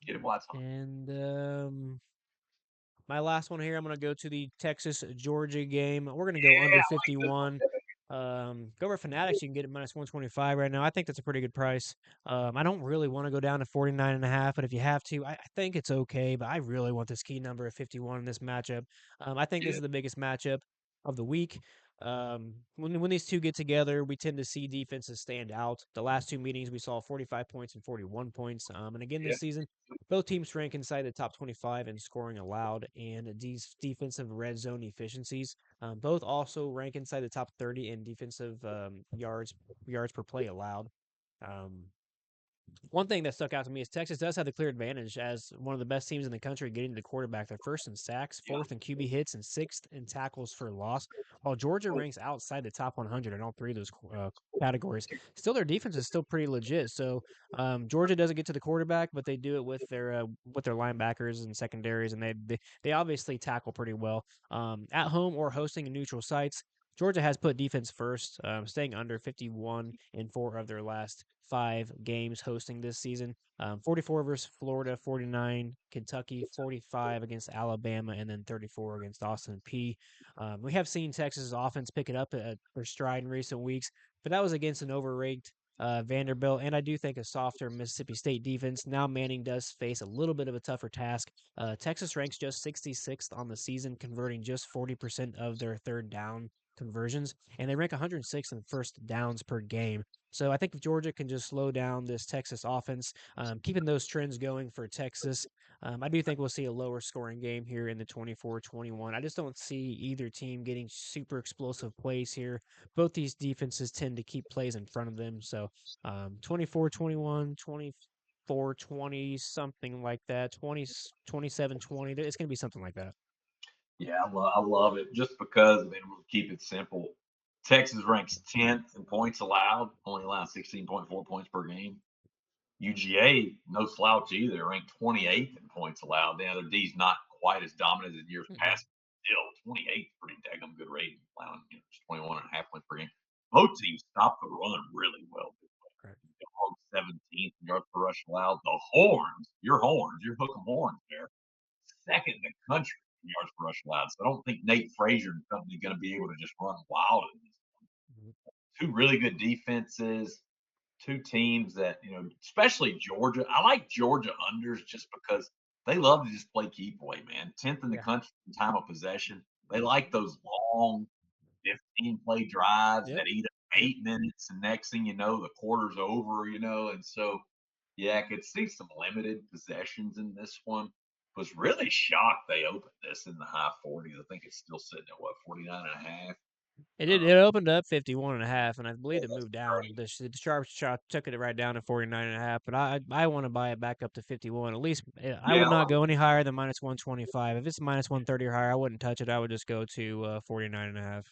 Get him lots on. And my last one here, I'm gonna go to the Texas-Georgia game. We're gonna go Yeah, under I like this one. 51. Go over Fanatics, you can get it -125 right now. I think that's a pretty good price. I don't really want to go down to 49.5, but if you have to, I think it's okay. But I really want this key number of 51 in this matchup. I think this Yeah, is the biggest matchup of the week. When these two get together, we tend to see defenses stand out. The last two meetings, we saw 45 points and 41 points. And again yeah. this season, both teams rank inside the top 25 in scoring allowed and these defensive red zone efficiencies. Both also rank inside the top 30 in defensive yards per play allowed. Um, One thing that stuck out to me is Texas does have the clear advantage as one of the best teams in the country getting to the quarterback. They're first in sacks, Yeah. fourth in QB hits, and sixth in tackles for loss, while Georgia ranks outside the top 100 in all three of those categories. Still, their defense is still pretty legit. So Georgia doesn't get to the quarterback, but they do it with their linebackers and secondaries, and they obviously tackle pretty well. At home or hosting in neutral sites, Georgia has put defense first, staying under 51 in four of their last five games hosting this season. 44 versus Florida, 49 Kentucky, 45 against Alabama, and then 34 against Austin P. We have seen Texas offense pick it up at their stride in recent weeks, but that was against an overranked Vanderbilt, and I do think a softer Mississippi State defense. Now Manning does face a little bit of a tougher task. Texas ranks just 66th on the season, converting just 40% of their third down conversions, and they rank 106th in first downs per game. So I think if Georgia can just slow down this Texas offense, keeping those trends going for Texas, I do think we'll see a lower scoring game here in the 24-21. I just don't see either team getting super explosive plays here. Both these defenses tend to keep plays in front of them. So 24-21, 24-20, something like that, 27-20. It's going to be something like that. Yeah, I love it just because, I mean, we'll keep it simple. Texas ranks 10th in points allowed, only allowed 16.4 points per game. UGA, no slouch either, ranked 28th in points allowed. Now, their D's not quite as dominant as in years Mm-mm. past. Still, 28th, pretty daggum good rating, allowing just 21 and a half points per game. Both teams stop the run really well. Right. Dogs 17th in yards per rush allowed. The Horns, your hook 'em horns there, second in the country in yards per rush allowed. So I don't think Nate Frazier and company going to be able to just run wild in this. Mhm. Two really good defenses, two teams that, especially Georgia. I like Georgia unders just because they love to just play keep away, man. 10th in the Yeah. country in time of possession. They like those long 15 play drives Yep. that eat up Yep. 8 minutes. And next thing you know, the quarter's over. And so, yeah, I could see some limited possessions in this one. Was really shocked they opened this in the high 40s. I think it's still sitting at what, 49 and a half. It opened up 51.5, and I believe Yeah, it that's moved down. great. The sharp shot took it right down to 49.5, but I want to buy it back up to 51. At least I Yeah, would I not like go any higher than -125. If it's -130 or higher, I wouldn't touch it. I would just go to 49.5.